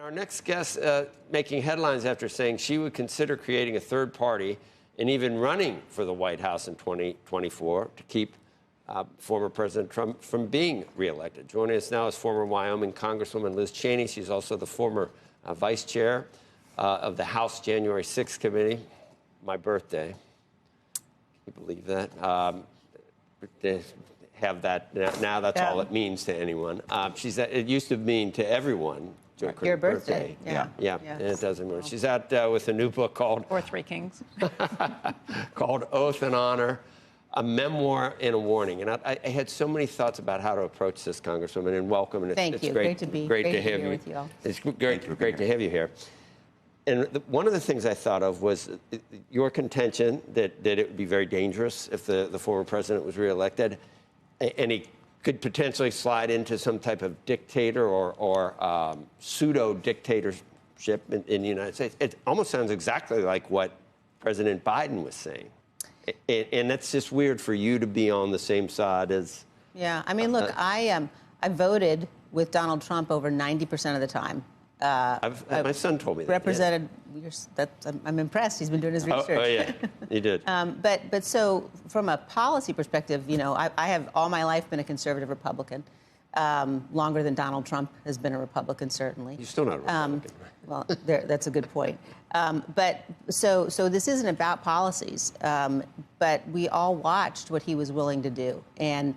Our next guest making headlines after saying she would consider creating a third party and even running for the White House in 2024 to keep former President Trump from being reelected. Joining us now is former Wyoming Congresswoman Liz Cheney. She's also the former vice chair of the House January 6th committee. My birthday. Can you believe that? To have that now, that's all it means to anyone. It used to mean to everyone. Your birthday. Yeah. And it doesn't matter. She's out with a new book called Or Three Kings. called Oath and Honor, a memoir and a warning. And I had so many thoughts about how to approach this, Congresswoman, and welcome. And Thank you. Great to have you with you all. It's great to have you here. And one of the things I thought of was your contention that it would be very dangerous if the former president was reelected, and he could potentially slide into some type of dictator or pseudo-dictatorship in the United States. It almost sounds exactly like what President Biden was saying. And that's just weird for you to be on the same side as... Yeah, I mean, look, I voted with Donald Trump over 90% of the time. My son told me that. Represented, I'm impressed. He's been doing his research. Oh yeah, he did. But so from a policy perspective, you know, I have all my life been a conservative Republican, longer than Donald Trump has been a Republican, certainly. You're still not a Republican. Well, that's a good point. But so this isn't about policies, but we all watched what he was willing to do. And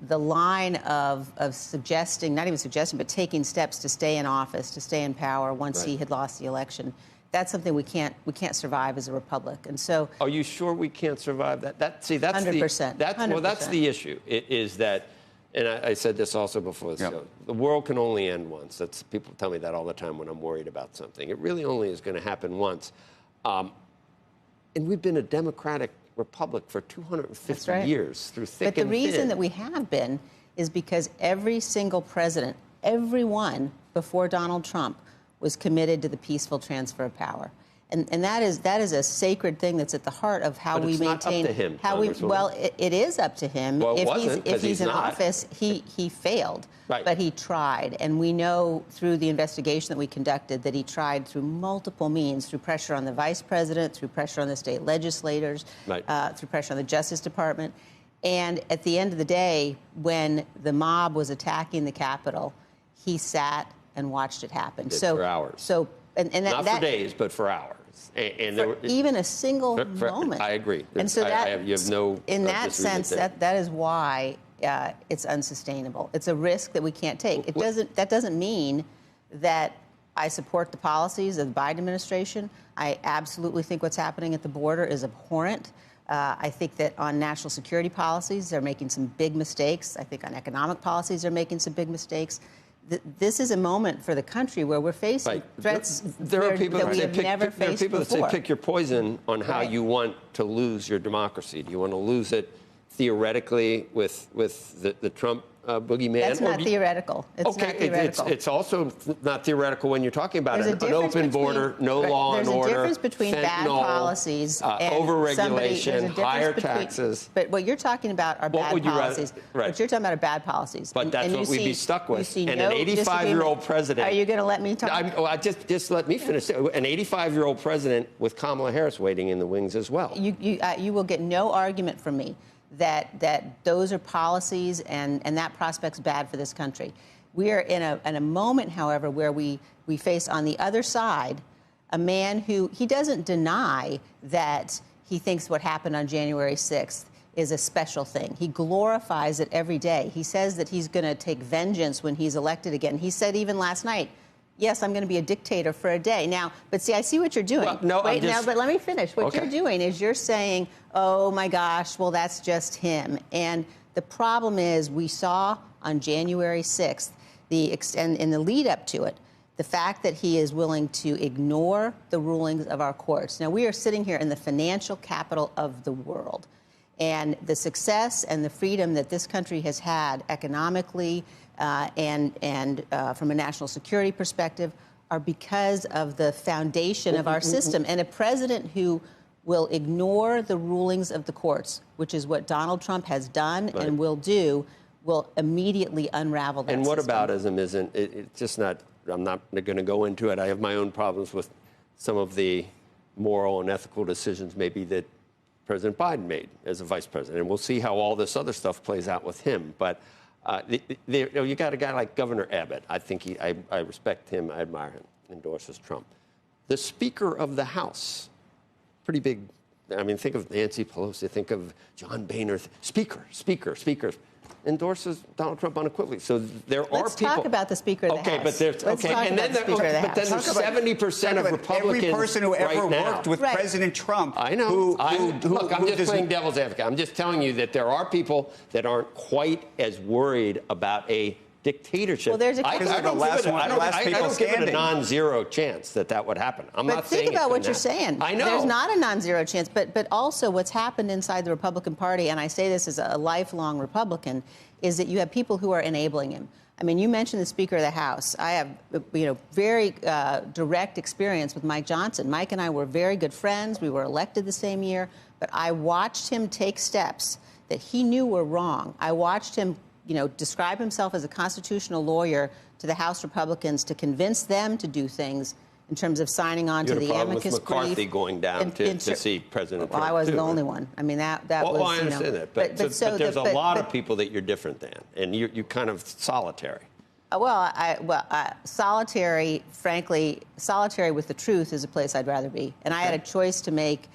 the line of suggesting, not even suggesting, but taking steps to stay in office, to stay in power once he had lost the election, that's something we can't survive as a republic. And so, are you sure we can't survive that? That's 100%. That's the issue. Is that, and I said this also before. So the world can only end once. People tell me that all the time when I'm worried about something. It really only is going to happen once. And we've been a democratic republic for 250 years through thick and thin. But the reason that we have been is because every single president, everyone before Donald Trump, was committed to the peaceful transfer of power. And that is a sacred thing that's at the heart of how we maintain. Not up to him, it is up to him. Well, if he's in office, he failed. Right. But he tried. And we know through the investigation that we conducted that he tried through multiple means, through pressure on the vice president, through pressure on the state legislators, through pressure on the Justice Department. And at the end of the day, when the mob was attacking the Capitol, he sat and watched it happen. For hours. Not for days, but for hours. And there even a single moment. I agree. And so you have no. In that sense, that is why it's unsustainable. It's a risk that we can't take. That doesn't mean that I support the policies of the Biden administration. I absolutely think what's happening at the border is abhorrent. I think that on national security policies, they're making some big mistakes. I think on economic policies, they're making some big mistakes. This is a moment for the country where we're facing threats that we have never faced before. There are people that say pick your poison on how you want to lose your democracy. Do you want to lose it theoretically with the Trump boogeyman? That's not theoretical. It's not theoretical. It's also not theoretical when you're talking about an open border, no law and order, there's a difference between bad policies and overregulation, higher taxes. But what you're talking about are bad policies. What you're talking about are bad policies. But that's what we'd be stuck with. And an 85-year-old president. Are you going to let me talk? Just let me finish. An 85-year-old president with Kamala Harris waiting in the wings as well. You will get no argument from me that those are policies and that prospect's bad for this country. We are in a moment, however, where we face on the other side a man who, he doesn't deny that he thinks what happened on January 6th is a special thing. He glorifies it every day. He says that he's going to take vengeance when he's elected again. He said even last night, yes, I'm going to be a dictator for a day. Now, but see, I see what you're doing. Well, no, but let me finish. What you're doing is you're saying, oh, my gosh, well, that's just him. And the problem is we saw on January 6th, and in the lead up to it, the fact that he is willing to ignore the rulings of our courts. Now, we are sitting here in the financial capital of the world. And the success and the freedom that this country has had economically and from a national security perspective are because of the foundation of our system. And a president who will ignore the rulings of the courts, which is what Donald Trump has done and will do, will immediately unravel that And system. whataboutism isn't, it's just not I'm not going to go into it. I have my own problems with some of the moral and ethical decisions maybe that President Biden made as a vice president. And we'll see how all this other stuff plays out with him. But you got a guy like Governor Abbott. I think I respect him. I admire him. Endorses Trump. The Speaker of the House, pretty big. I mean, think of Nancy Pelosi. Think of John Boehner. Speaker, endorses Donald Trump unequivocally. So there are people. Let's talk about the Speaker of the House. But there's Let's talk and about then the Speaker of the but then House. there's 70% of Republicans. Every person who ever right worked with President Trump. I know. Look, I'm just playing devil's advocate. I'm just telling you that there are people that aren't quite as worried about a dictatorship. Well, there's a I don't give it a non-zero chance that would happen. I'm not saying. But think about what you're saying. I know. There's not a non-zero chance, but also what's happened inside the Republican Party, and I say this as a lifelong Republican, is that you have people who are enabling him. I mean, you mentioned the Speaker of the House. I have, very direct experience with Mike Johnson. Mike and I were very good friends. We were elected the same year, but I watched him take steps that he knew were wrong. I watched him describe himself as a constitutional lawyer to the House Republicans to convince them to do things in terms of signing on to the amicus brief. McCarthy going down to see President Trump. Well, I wasn't the only one. I mean, that was. Well, I understand that, but there's a lot of people that you're different than, and you're kind of solitary. Solitary. Frankly, solitary with the truth is a place I'd rather be, and I had a choice to make.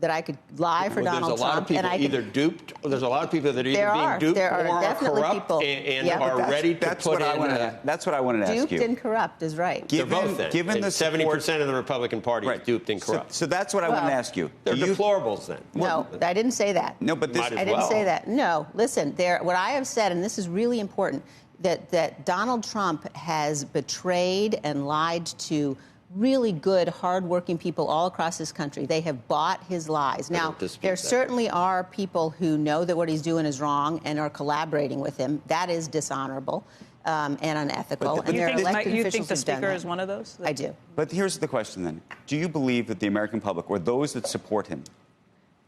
That I could lie for Donald Trump. There's a lot of people either duped, or there's a lot of people that are either being duped or are corrupt and are ready to put in. That's what I wanted to ask you. Duped and corrupt is right. They're both then. Given the 70% of the Republican Party is duped and corrupt. So that's what I wanted to ask you. They're deplorables then. No, I didn't say that. No, but I didn't say that. No, listen. What I have said, and this is really important, that Donald Trump has betrayed and lied to really good, hardworking people all across this country. They have bought his lies. Now, there certainly are people who know that what he's doing is wrong and are collaborating with him. That is dishonorable and unethical. Do you think the Speaker is one of those? I do. But here's the question then. Do you believe that the American public, or those that support him,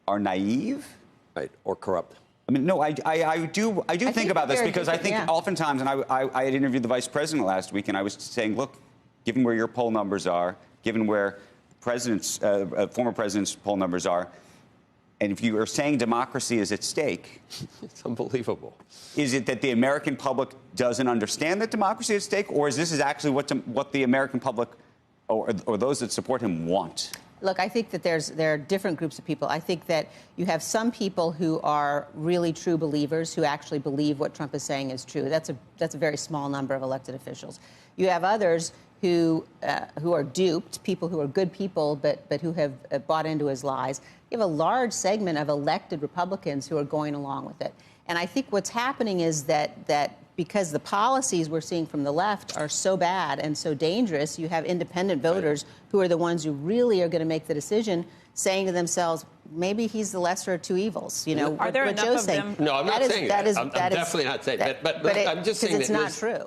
are naive? Right, or corrupt? I mean, no, I do think about this because I think oftentimes, and I had interviewed the vice president last week, and I was saying, look, given where your poll numbers are, given where former president's poll numbers are, and if you are saying democracy is at stake... It's unbelievable. Is it that the American public doesn't understand that democracy is at stake, or is this actually what the American public or those that support him want? Look, I think that there are different groups of people. I think that you have some people who are really true believers who actually believe what Trump is saying is true. That's a very small number of elected officials. You have others who are duped, people who are good people, but who have bought into his lies. You have a large segment of elected Republicans who are going along with it. And I think what's happening is that because the policies we're seeing from the left are so bad and so dangerous, you have independent voters who are the ones who really are going to make the decision, saying to themselves, maybe he's the lesser of two evils. Are there enough of them? No, I'm not saying that. I'm definitely not saying that. But I'm just saying that it's not true.